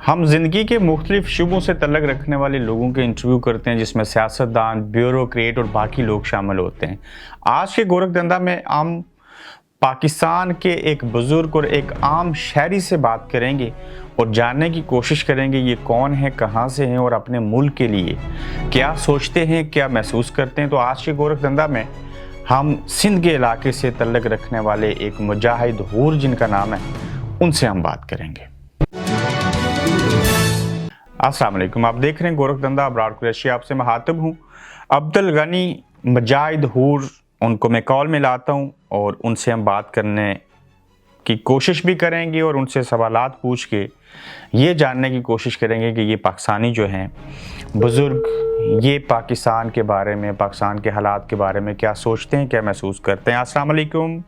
हम जिंदगी के मुख्तलिफ शुबों से तल्लक रखने वाले लोगों के इंटरव्यू करते हैं, जिसमें सियासतदान, ब्यूरोक्रेट और बाकी लोग शामिल होते हैं। आज के गोरखधंधा में हम पाकिस्तान के एक बुजुर्ग और एक आम शहरी से बात करेंगे और जानने की कोशिश करेंगे ये कौन है, कहाँ से हैं और अपने मुल्क के लिए क्या सोचते हैं, क्या महसूस करते हैं। तो आज के गोरखधंधा में हम सिंध के इलाके से तल्लक रखने वाले एक मुजाहिद हूर जिनका नाम है, उनसे हम बात करेंगे। अस्सलाम वालेकुम, आप देख रहे हैं गोरखधंधा, अबरार कुरैशी आपसे मुखातिब हूँ। अब्दुल गनी मुजाहिद हूर, उनको मैं कॉल में लाता हूँ और उनसे हम बात करने की कोशिश भी करेंगे और उनसे सवालात पूछ के ये जानने की कोशिश करेंगे कि ये पाकिस्तानी जो हैं बुज़ुर्ग, ये पाकिस्तान के बारे में, पाकिस्तान के हालात के बारे में क्या सोचते हैं, क्या महसूस करते हैं। अस्सलाम वालेकुम।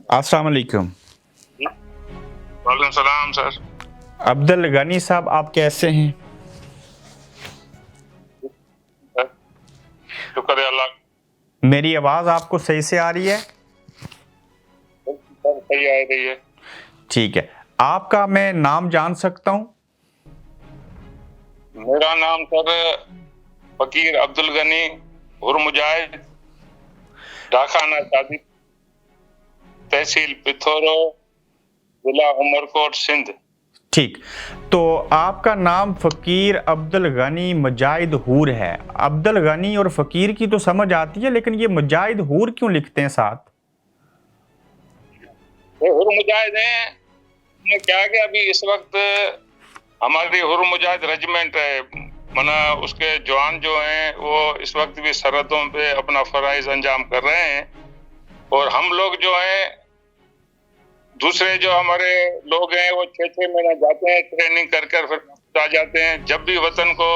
अस्सलाम वालेकुम। वालेकुम सलाम सर। अब्दुल गनी साहब, आप कैसे हैं? शुक्र है अल्लाह। मेरी आवाज़ आपको सही से आ रही है? सही आ रही है। ठीक है, आपका मैं नाम जान सकता हूँ? मेरा नाम सर फकीर अब्दुल गनी हूर मुजाहिद, डाखाना शादी, तहसील पिथौरो, जिला उमरकोट, सिंध। ठीक, तो आपका नाम फ़कीर अब्दुल गनी मुजाहिद हूर है। अब्दुल गनी और फ़कीर की तो समझ आती है, लेकिन ये मुजाहिद हूर क्यों लिखते हैं साथ? हूर मुजाहिद हैं, क्या कि अभी इस वक्त हमारी हूर मुजाहिद रेजिमेंट है, मना उसके जवान जो हैं वो इस वक्त भी सरहदों पे अपना फराइज अंजाम कर रहे हैं। और हम लोग जो हैं, दूसरे जो हमारे लोग हैं, वो 6-6 महीना जाते हैं ट्रेनिंग कर कर फिर आ जाते हैं। जब भी वतन को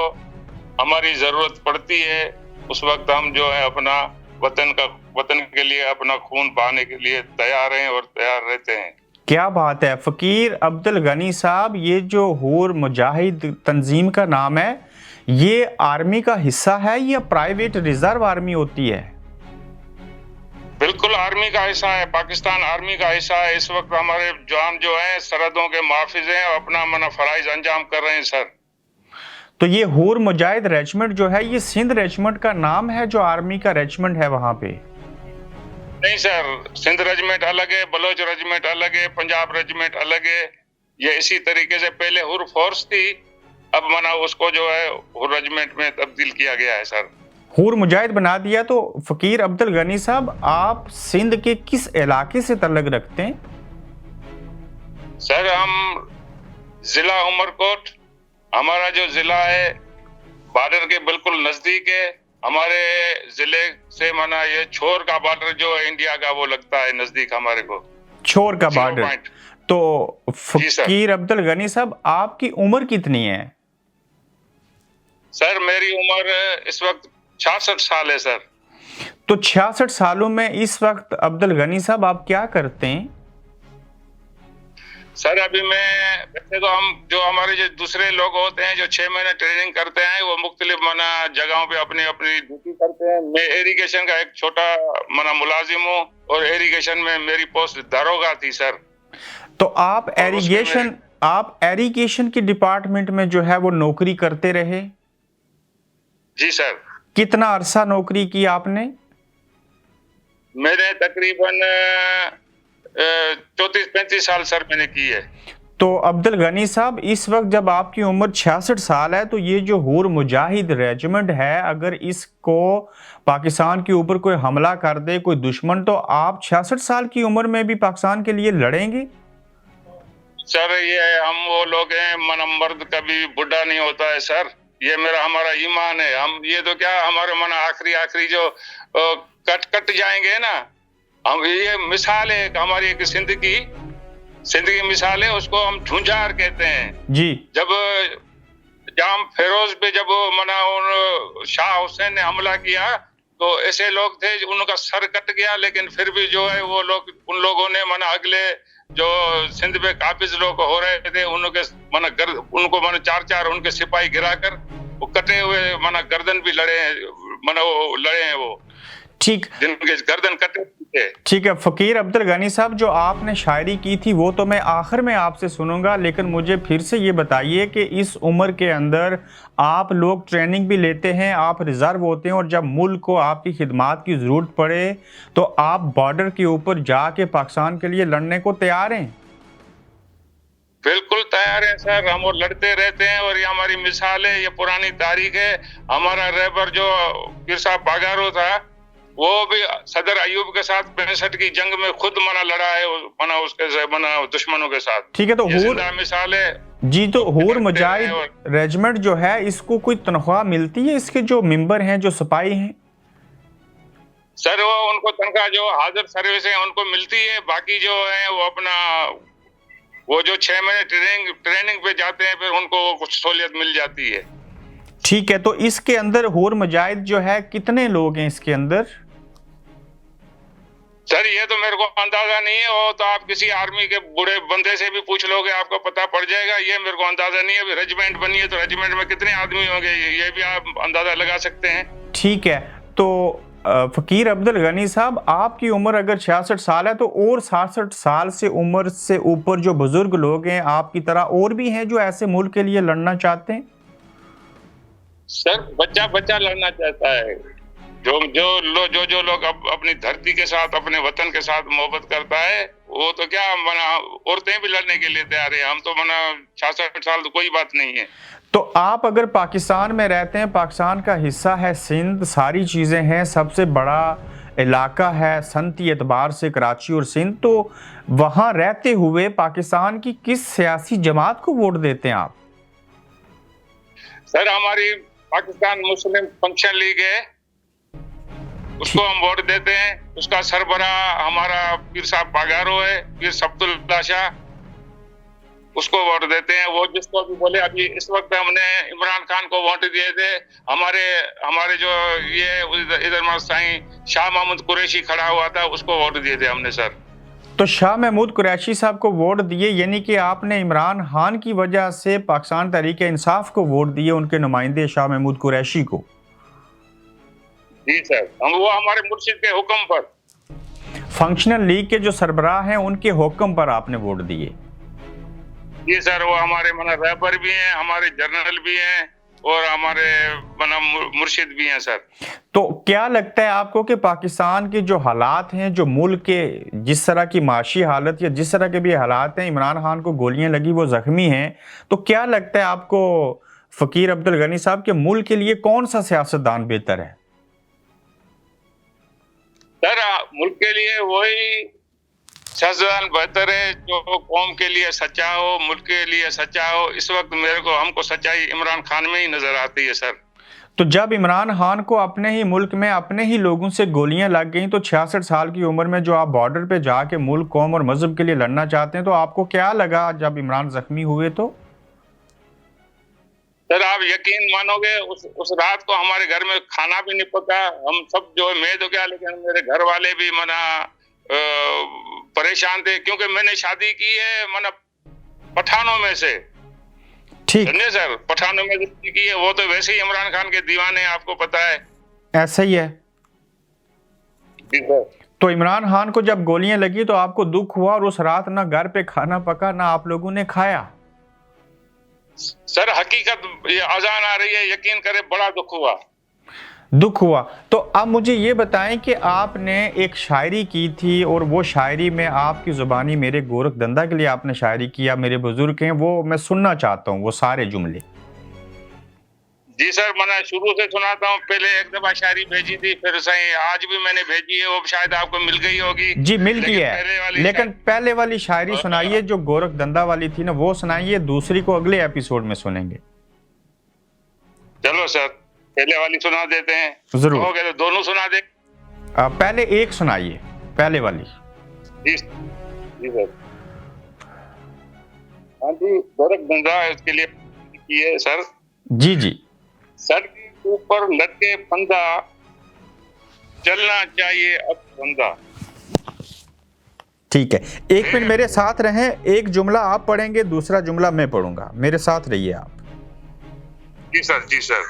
हमारी जरूरत पड़ती है, उस वक्त हम जो है अपना वतन के लिए अपना खून बहाने के लिए तैयार हैं और तैयार रहते हैं। क्या बात है फ़कीर अब्दुल गनी साहब, ये जो हूर मुजाहिद तंजीम का नाम है, ये आर्मी का हिस्सा है या प्राइवेट रिजर्व आर्मी होती है? बिल्कुल आर्मी का हिस्सा है, पाकिस्तान आर्मी का हिस्सा है। इस वक्त हमारे जवान जो हैं सरहदों के मुहाफिज हैं और अपना फराइज अंजाम कर रहे हैं सर। तो ये हूर मुजाहिद रेजिमेंट जो है, ये सिंध रेजिमेंट का नाम है जो आर्मी का रेजिमेंट है वहां पे? नहीं सर, सिंध रेजिमेंट अलग है, बलोच रेजिमेंट अलग है, पंजाब रेजिमेंट अलग है। ये इसी तरीके से पहले हूर फोर्स थी, अब मना उसको जो है हूर रेजिमेंट में तब्दील किया गया है सर। हूर मुजाहिद बना दिया। तो फ़कीर अब्दुल गनी साहब, आप सिंध के किस इलाके से तल्लक रखते हैं? सर हम जिला उमरकोट, हमारा जो जिला है बॉर्डर के बिल्कुल नजदीक है। हमारे जिले से मना ये छोर का बॉर्डर जो है इंडिया का, वो लगता है नजदीक हमारे को, छोर का बॉर्डर। तो फ़कीर अब्दुल गनी साहब, आपकी उम्र कितनी है? सर मेरी उम्र इस वक्त 66 साल है सर। तो 66 सालों में इस वक्त अब्दुल गनी साहब आप क्या करते हैं? सर अभी मैं, वैसे तो हम जो हमारे जो दूसरे लोग होते हैं जो 6 महीने ट्रेनिंग करते हैं, वो मुख्तलिफ मना जगहों पे अपनी अपनी ड्यूटी करते हैं। मैं इरिगेशन का एक छोटा मना मुलाजिम हूँ और इरिगेशन में मेरी पोस्ट दारोगा थी सर। तो आप एरीगेशन के डिपार्टमेंट में जो है वो नौकरी करते रहे? जी सर। कितना अरसा नौकरी की आपने? मैंने तकरीबन 34-35 साल सर मैंने की है। तो अब्दुल गनी साहब, इस वक्त जब आपकी उम्र 66 साल है, तो ये जो हूर मुजाहिद रेजिमेंट है, अगर इसको पाकिस्तान के ऊपर कोई हमला कर दे कोई दुश्मन, तो आप 66 साल की उम्र में भी पाकिस्तान के लिए लड़ेंगे? सर ये हम वो लोग हैं, मन मर्द कभी बुढ़ा नहीं होता है सर, ये हमारा ईमान है। हम ये तो क्या, हमारे मन आखिरी जो कट जाएंगे ना, हम ये मिसाल है हमारी एक सिंध की मिसाल है, उसको हम झुंझार कहते हैं जी। जब जाम फेरोज पे जब मना उन शाह हुसैन ने हमला किया, तो ऐसे लोग थे उनका सर कट गया, लेकिन फिर भी जो है वो लोग, उन लोगों ने मना अगले जो सिंध पे काबिज लोग हो रहे थे, उनको मना 4-4 उनके सिपाही गिराकर वो कटे हुए मना गर्दन भी लड़े हैं वो। ठीक, जिनके गर्दन कटे ठीक है फकीर अब्दुल गनी साहब, जो आपने शायरी की थी वो तो मैं आखिर में आपसे सुनूंगा, लेकिन मुझे फिर से ये बताइए कि इस उम्र के अंदर आप लोग ट्रेनिंग भी लेते हैं, आप रिजर्व होते हैं, और जब मुल्क को आपकी खिदमात की ज़रूरत पड़े तो आप बॉर्डर के ऊपर जाके पाकिस्तान के लिए लड़ने को तैयार हैं? बिल्कुल तैयार है सर, हम वो लड़ते रहते हैं और ये हमारी मिसाल है, ये पुरानी तारीख है। हमारा रहबर जो पीर साहब बागारो था, वो भी सदर अयूब के साथ 65 की जंग में खुद लड़ा है, उसके दुश्मनों के साथ। ठीक है, तो हूर मिसाल है जी, तो हूर मुजाहिद रेजिमेंट जो है इसको कोई तनख्वाह मिलती है, इसके जो मेंबर हैं, जो सिपाही हैं? सर वो उनको तनख्वाह जो हाजिर सर्विस है उनको मिलती है, बाकी जो है वो अपना वो जो 6 महीने ट्रेनिंग पे जाते हैं, फिर उनको कुछ सहूलियत मिल जाती है। ठीक है, तो इसके अंदर हूर मुजाहिद जो है कितने लोग हैं इसके अंदर? सर ये तो मेरे को अंदाजा नहीं है, वो तो आप किसी आर्मी के बूढ़े बंदे से भी पूछ लोगे, आपको पता पड़ जाएगा। ये मेरे को अंदाजा नहीं है। अभी रेजिमेंट बनी है तो रेजिमेंट में कितने आदमी होंगे ये भी आप अंदाजा लगा सकते हैं। ठीक है, तो फकीर अब्दुल गनी साहब, आपकी उम्र अगर 66 साल है तो और 66 साल से उम्र से ऊपर जो बुजुर्ग लोग हैं आपकी तरह और भी हैं जो ऐसे मुल्क के लिए लड़ना चाहते हैं? सर बच्चा लड़ना चाहता है, जो लोग अपनी धरती के साथ, अपने वतन के साथ मोहब्बत करता है, वो तो क्या औरतें भी लड़ने के लिए तैयार है। हम तो 66 साल तो कोई बात नहीं है। तो आप अगर पाकिस्तान में रहते हैं, पाकिस्तान का हिस्सा है सिंध, सारी चीज़ें हैं, सबसे बड़ा इलाका है सनती एतबार से कराची और सिंध, तो वहाँ रहते हुए पाकिस्तान की किस सियासी जमात को वोट देते हैं आप? सर हमारी पाकिस्तान मुस्लिम फंक्शन लीग है, उसको हम वोट देते हैं। उसका सरबराह हमारा पीर साहब बागारो है, पीर अब्दुल्ला शाह, उसको वोट देते हैं। वो जिसको भी बोले, अभी इस वक्त हमने इमरान खान को वोट दिए थे। हमारे जो ये इधर साईं शाह महमूद कुरैशी खड़ा हुआ था, उसको वोट दिए थे हमने सर। तो शाह महमूद कुरैशी साहब को वोट दिए, यानी कि आपने इमरान खान की वजह से पाकिस्तान तहरीक-ए-इंसाफ को वोट दिए, उनके नुमाइंदे शाह महमूद कुरैशी को? जी सर, वो हमारे मुर्शिद के हुक्म पर, फंक्शनल लीग के जो सरबराह हैं उनके हुक्म पर आपने वोट दिए? जी सर, वो हमारे रहबर भी हैं, हमारे जनरल भी हैं और हमारे मुर्शिद भी हैं सर। तो क्या लगता है आपको कि पाकिस्तान के जो हालात हैं, जो मुल्क के जिस तरह की माशी हालत या जिस तरह के भी हालात हैं, इमरान खान को गोलियां लगी, वो जख्मी हैं, तो क्या लगता है आपको फकीर अब्दुल गनी साहब के मुल्क के लिए कौन सा सियासतदान बेहतर है? सर मुल्क के लिए वही सियासतदान बेहतर है जो कौम के लिए सच्चा हो, मुल्क के लिए सच्चा हो। इस वक्त हमको सच्चाई इमरान खान में ही नजर आती है सर। तो जब इमरान खान को अपने ही मुल्क में अपने ही लोगों से गोलियां लग गई, तो 66 साल की उम्र में जो आप बॉर्डर पे जाके मुल्क, कौम और मजहब के लिए लड़ना चाहते हैं, तो आपको क्या लगा जब इमरान जख्मी हुए? तो सर आप यकीन मानोगे, उस रात को हमारे घर में खाना भी नहीं पका। हम सब जो मैं तो क्या, लेकिन मेरे घर वाले भी परेशान थे, क्योंकि मैंने शादी की है पठानों में से। ठीक सर, पठानों में की है, वो तो वैसे ही इमरान खान के दीवाने, आपको पता है। ऐसा ही है। तो इमरान खान को जब गोलियां लगी तो आपको दुख हुआ, और उस रात ना घर पे खाना पका, ना आप लोगों ने खाया? सर हकीकत ये अजान आ रही है, यकीन करें बड़ा दुख हुआ। तो अब मुझे ये बताएं कि आपने एक शायरी की थी, और वो शायरी में आपकी ज़ुबानी मेरे गोरखधंधा के लिए आपने शायरी किया, मेरे बुजुर्ग हैं, वो मैं सुनना चाहता हूँ वो सारे जुमले। जी सर, मैं शुरू से सुनाता हूँ। पहले एक दफा शायरी भेजी थी, फिर सही आज भी मैंने भेजी है, वो शायद आपको मिल गई होगी। जी मिल गई है, लेकिन पहले वाली शायरी सुनाइए जो गोरखधंधा वाली थी ना, वो सुनाइए, दूसरी को अगले एपिसोड में सुनेंगे। चलो सर, पहले वाली सुना देते हैं। जरूर। हो गया तो दोनों सुना दे। पहले एक सुनाइए, पहले वाली। जी सर। हाँ जी, गोरखधंधा इसके लिए की है सर। जी। सर के ऊपर लटके फंदा, चलना चाहिए अब फंदा। ठीक है, एक मिनट मेरे साथ रहें, एक जुमला आप पढ़ेंगे, दूसरा जुमला मैं पढ़ूंगा, मेरे साथ रहिए आप। जी सर।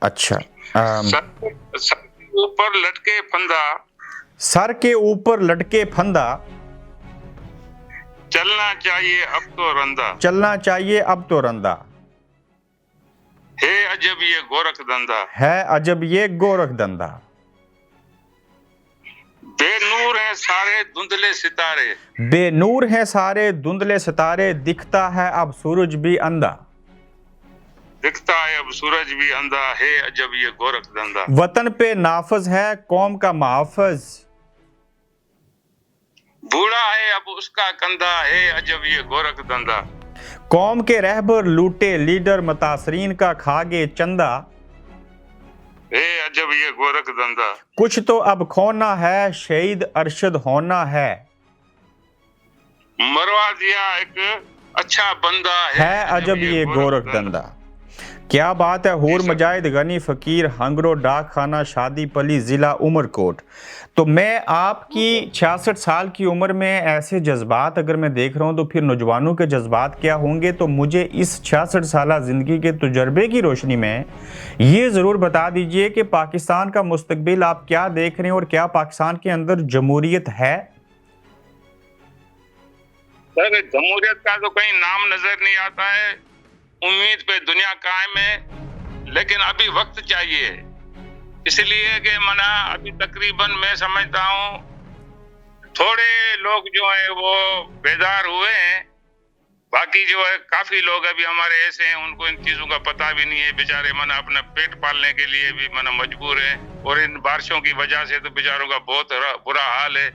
अच्छा। सर के ऊपर लटके फंदा, सर के ऊपर लटके फंदा, चलना चाहिए अब तो रंदा, चलना चाहिए अब तो रंदा, है अजब ये गोरख धंधा, है अजब ये गोरख धंधा। बेनूर हैं सारे धुंधले सितारे, बेनूर हैं सारे धुंधले सितारे, दिखता है अब सूरज भी अंधा, दिखता है अब सूरज भी अंधा, है अजब ये गोरख धंधा। वतन पे नाफज है कौम का मुहाफिज, बूढ़ा है अब उसका कंधा, है अजब ये गोरख धंधा। कौम के रहबर लूटे लीडर मुतासरीन का खागे चंदा, है अजब ये गोरख धंधा। कुछ तो अब खोना है शहीद अरशद होना है, मरवा दिया एक अच्छा बंदा, है अजब ये गोरख धंधा। क्या बात है। हूर मुजाहिद गनी फकीर हंगरो डाक खाना शादी पली जिला उमरकोट। तो मैं आपकी 66 साल की उम्र में ऐसे जज्बात अगर मैं देख रहा हूं तो फिर नौजवानों के जज्बात क्या होंगे। तो मुझे इस 66 साल ज़िंदगी के तजुर्बे की रोशनी में ये ज़रूर बता दीजिए कि पाकिस्तान का मुस्तकबिल आप क्या देख रहे हैं और क्या पाकिस्तान के अंदर जमहूरियत है। सर जमहूरियत का तो कहीं नाम नजर नहीं आता है। उम्मीद पे दुनिया कायम है, लेकिन अभी वक्त चाहिए। इसलिए कि मना अभी तकरीबन मैं समझता हूँ थोड़े लोग जो हैं वो बेदार हुए हैं, बाकी जो है काफी लोग अभी हमारे ऐसे हैं उनको इन चीजों का पता भी नहीं है। बेचारे मना अपना पेट पालने के लिए भी मना मजबूर है, और इन बारिशों की वजह से तो बेचारों का बहुत बुरा हाल है।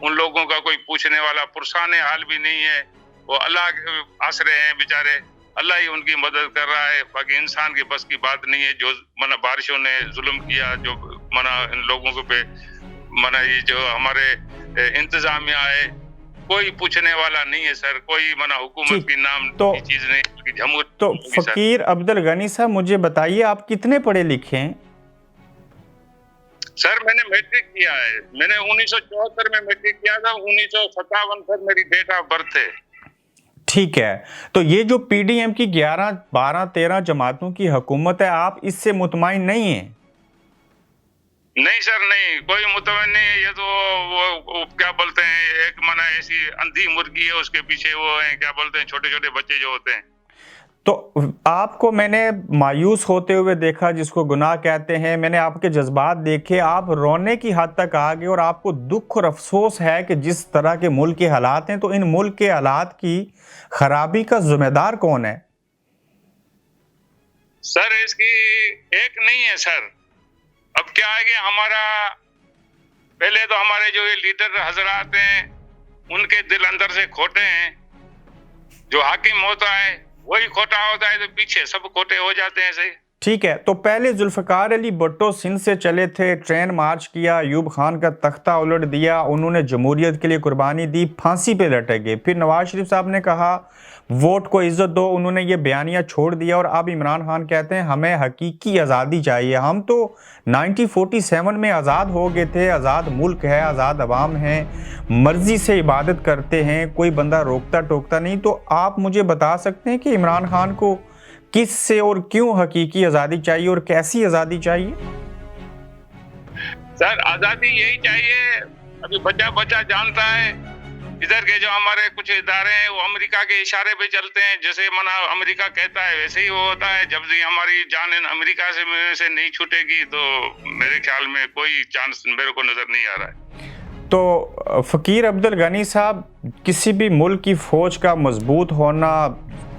उन लोगों का कोई पूछने वाला पुरसाने हाल भी नहीं है। वो अल्लाह के आसरे हैं बेचारे, अल्लाह ही उनकी मदद कर रहा है। बाकी इंसान के बस की बात नहीं है। जो मना बारिशों ने जुल्म किया, जो मना इन लोगों को पे मना ये जो हमारे इंतजामिया है, कोई पूछने वाला नहीं है सर। कोई मना हुकूमत की नाम की चीज नहीं। जमहूरियत तो फकीर अब्दुल गनी साहब मुझे बताइए आप कितने पढ़े लिखे हैं। सर मैंने मैट्रिक किया है। मैंने 1974 में मैट्रिक किया था। 1957 सर मेरी डेट ऑफ बर्थ है। ठीक है, तो ये जो पीडीएम की 11, 12, 13 जमातों की हुकूमत है, आप इससे मुतमईन नहीं है? नहीं सर नहीं, कोई मुतमईन नहीं है। ये तो वो क्या बोलते हैं, एक मना ऐसी अंधी मुर्गी है, उसके पीछे वो है क्या बोलते हैं छोटे छोटे बच्चे जो होते हैं। तो आपको मैंने मायूस होते हुए देखा, जिसको गुनाह कहते हैं। मैंने आपके जज्बात देखे, आप रोने की हद तक आ गए और आपको दुख और अफसोस है कि जिस तरह के मुल्क के हालात हैं, तो इन मुल्क के हालात की खराबी का जिम्मेदार कौन है? सर इसकी एक नहीं है सर। अब क्या है कि हमारा पहले तो हमारे जो ये लीडर हजरात हैं उनके दिल अंदर से खोटे हैं। जो हाकिम होता है वही खोटा होता है, तो पीछे सब खोटे हो जाते हैं। सही ठीक है, तो पहले जुल्फकार अली भुट्टो सिंध से चले थे, ट्रेन मार्च किया, अयूब खान का तख्ता उलट दिया, उन्होंने जमहूरियत के लिए कुर्बानी दी, फांसी पे लटक गए। फिर नवाज शरीफ साहब ने कहा वोट को इज्जत दो, उन्होंने ये बयानिया छोड़ दिया। और अब इमरान खान कहते हैं हमें हकीकी आज़ादी चाहिए। हम तो 1947 में आज़ाद हो गए थे, आज़ाद मुल्क है, आज़ाद अवाम है, मर्जी से इबादत करते हैं, कोई बंदा रोकता टोकता नहीं। तो आप मुझे बता सकते हैं कि इमरान खान को किस से और क्यों हकीकी आज़ादी चाहिए और कैसी आज़ादी चाहिए? सर आज़ादी यही चाहिए। अभी बच्चा बच्चा जानता है इधर के जो हमारे कुछ इदारे हैं वो अमेरिका के इशारे पे चलते हैं। जैसे मना अमेरिका कहता है वैसे ही वो होता है। जब भी हमारी जान अमेरिका से नहीं छूटेगी तो मेरे ख्याल में कोई चांस मेरे को नजर नहीं आ रहा है। तो फ़कीर अब्दुल गनी साहब, किसी भी मुल्क की फ़ौज का मजबूत होना,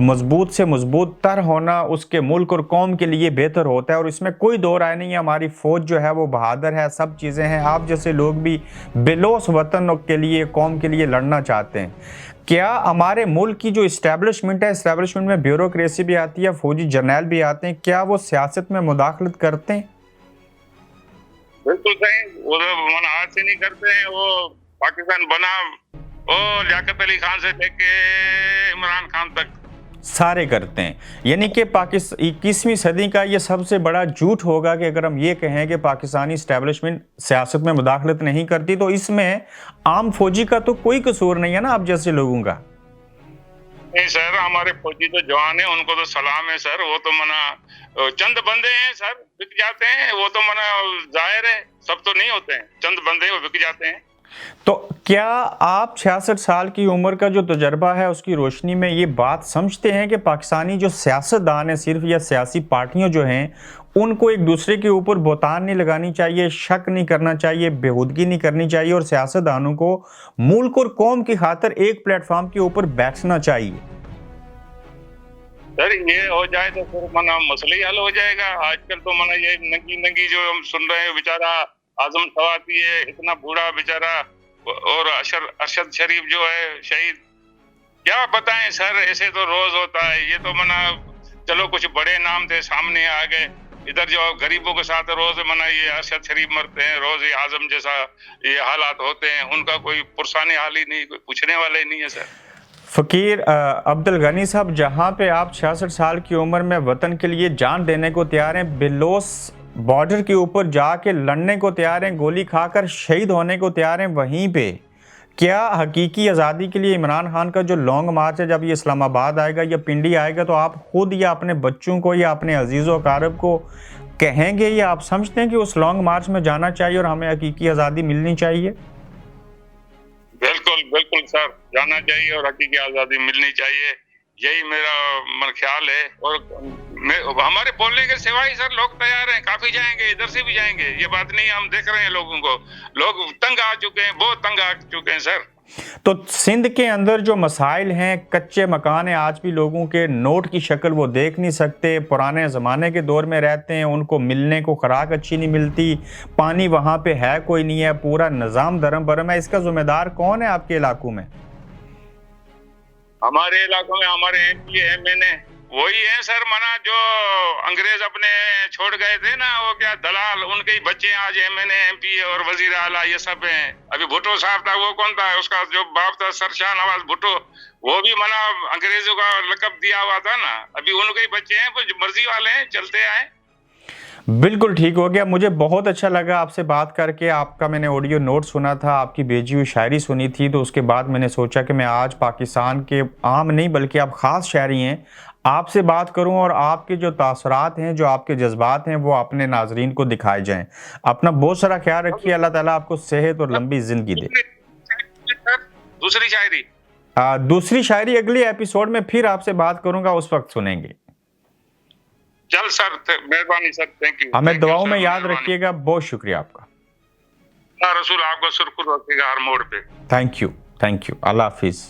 मजबूत से मजबूत तर होना उसके मुल्क और कौम के लिए बेहतर होता है, और इसमें कोई दो राय नहीं है। हमारी फ़ौज जो है वो बहादुर है, सब चीज़ें हैं। आप जैसे लोग भी बेलोस वतन के लिए, कौम के लिए लड़ना चाहते हैं। क्या हमारे मुल्क की जो इस्टेब्लिशमेंट है, इस्टेब्लिशमेंट में ब्यूरोक्रेसी भी आती है, फौजी जर्नैल भी आते हैं, क्या वो सियासत में मुदाखलत करते हैं? बिल्कुल सही, वो मन हाथ से नहीं करते हैं। वो पाकिस्तान बना वो लियाकत अली खान से लेके इमरान खान तक सारे करते हैं। यानी कि 21वीं सदी का ये सबसे बड़ा झूठ होगा कि अगर हम ये कहें कि पाकिस्तानी इस्टेब्लिशमेंट सियासत में मुदाखलत नहीं करती, तो इसमें आम फौजी का तो कोई कसूर नहीं है ना, आप जैसे लोगों का। नहीं सर, हमारे फौजी तो जवान है, उनको तो सलाम है सर। वो तो मना चंद बंदे हैं सर, बिक जाते हैं। वो तो मना जाहिर है, सब तो नहीं होते हैं, चंद बंदे वो बिक जाते हैं। तो क्या आप 66 साल की उम्र का जो तजर्बा है उसकी रोशनी में ये बात समझते हैं कि पाकिस्तानी जो सियासतदान है सिर्फ या सियासी पार्टियां जो हैं उनको एक दूसरे के ऊपर बोतान नहीं लगानी चाहिए, शक नहीं करना चाहिए, बेहूदगी नहीं करनी चाहिए और सियासतदानों को मुल्क और कौम की खातिर एक प्लेटफॉर्म के ऊपर बैठना चाहिए? सर ये हो जाए तो फिर मना मसला ही हल हो जाएगा। आजकल तो मना ये नंगी नंगी जो हम सुन रहे हैं, बेचारा आजम सवाती है, इतना बूढ़ा बेचारा, और अरशद शरीफ जो है शहीद, क्या बताएं सर। ऐसे तो रोज होता है। ये तो मना चलो कुछ बड़े नाम थे सामने आ गए, इधर जो गरीबों के साथ रोज मना ये अरशद शरीफ मरते हैं, रोज ये आजम जैसा ये हालात होते हैं, उनका कोई पुरसाने हाल ही नहीं, कोई पूछने वाला ही नहीं है सर। फ़कीर अब्दुल गनी साहब, जहाँ पे आप 66 साल की उम्र में वतन के लिए जान देने को तैयार हैं, बिलोस बॉर्डर के ऊपर जाके लड़ने को तैयार हैं, गोली खाकर शहीद होने को तैयार हैं, वहीं पे क्या हकीकी आज़ादी के लिए इमरान खान का जो लॉन्ग मार्च है, जब ये इस्लामाबाद आएगा या पिंडी आएगा, तो आप खुद या अपने बच्चों को या अपने अजीज़ अकारब को कहेंगे या आप समझते हैं कि उस लॉन्ग मार्च में जाना चाहिए और हमें हकीकी आज़ादी मिलनी चाहिए? बिल्कुल बिल्कुल सर, जाना चाहिए और हकीकी आजादी मिलनी चाहिए, यही मेरा मन ख्याल है। और हमारे बोलने के सिवाय सर लोग तैयार हैं, काफी जाएंगे, इधर से भी जाएंगे। ये बात नहीं, हम देख रहे हैं लोगों को, लोग तंग आ चुके हैं, बहुत तंग आ चुके हैं सर। तो सिंध के अंदर जो मसाइल हैं, कच्चे मकान हैं, आज भी लोगों के नोट की शक्ल वो देख नहीं सकते, पुराने ज़माने के दौर में रहते हैं, उनको मिलने को खुराक अच्छी नहीं मिलती, पानी वहाँ पे है कोई नहीं है, पूरा निज़ाम धर्म भरम है। इसका जिम्मेदार कौन है आपके इलाकों में? हमारे इलाकों में हमारे एमपी एमएनए वही है सर, मना जो अंग्रेज अपने छोड़ गए थे ना, वो क्या दलाल, उनके ही बच्चे आज एमएनए एमपी और वजीर आला ये सब हैं। अभी भुट्टो साहब था, वो कौन था, उसका जो बाप था सरशाह नवाज भुट्टो, वो भी मना अंग्रेजों का लकब दिया हुआ था ना। अभी उनके ही बच्चे हैं, कुछ मर्जी वाले हैं, चलते आए। बिल्कुल ठीक हो गया। मुझे बहुत अच्छा लगा आपसे बात करके। आपका मैंने ऑडियो नोट सुना था, आपकी भेजी हुई शायरी सुनी थी, तो उसके बाद मैंने सोचा कि मैं आज पाकिस्तान के आम नहीं बल्कि आप ख़ास शायरी हैं, आपसे बात करूं और आपके जो तासरात हैं, जो आपके जज्बात हैं, वो अपने नाजरीन को दिखाए जाएं। अपना बहुत सारा ख्याल रखिए। अल्लाह ताला आपको सेहत और लंबी ज़िंदगी दे। दूसरी शायरी दूसरी शायरी अगले एपिसोड में फिर आपसे बात करूंगा, उस वक्त सुनेंगे। चल सर, मेहरबानी सर, थैंक यू। हमें दुआओं में याद रखिएगा। बहुत शुक्रिया आपका। रसूल आपको सुरखुर रखेगा हर मोड़ पे। Thank you, thank you. अल्लाह हाफिज।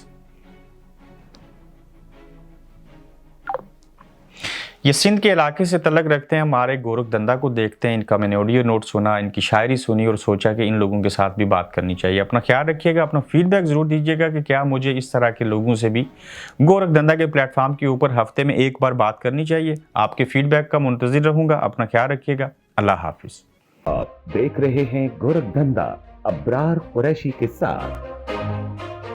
ये सिंध के इलाके से तलक रखते हैं, हमारे गोरखधंधा को देखते हैं। इनका मैंने ऑडियो नोट सुना, इनकी शायरी सुनी और सोचा कि इन लोगों के साथ भी बात करनी चाहिए। अपना ख्याल रखिएगा, अपना फीडबैक ज़रूर दीजिएगा कि क्या मुझे इस तरह के लोगों से भी गोरखधंधा के प्लेटफॉर्म के ऊपर हफ्ते में एक बार बात करनी चाहिए। आपके फीडबैक का मुंतज़िर रहूँगा। अपना ख्याल रखिएगा। अल्लाह हाफिज़। आप देख रहे हैं गोरखधंधा अब्रार कुरैशी के साथ।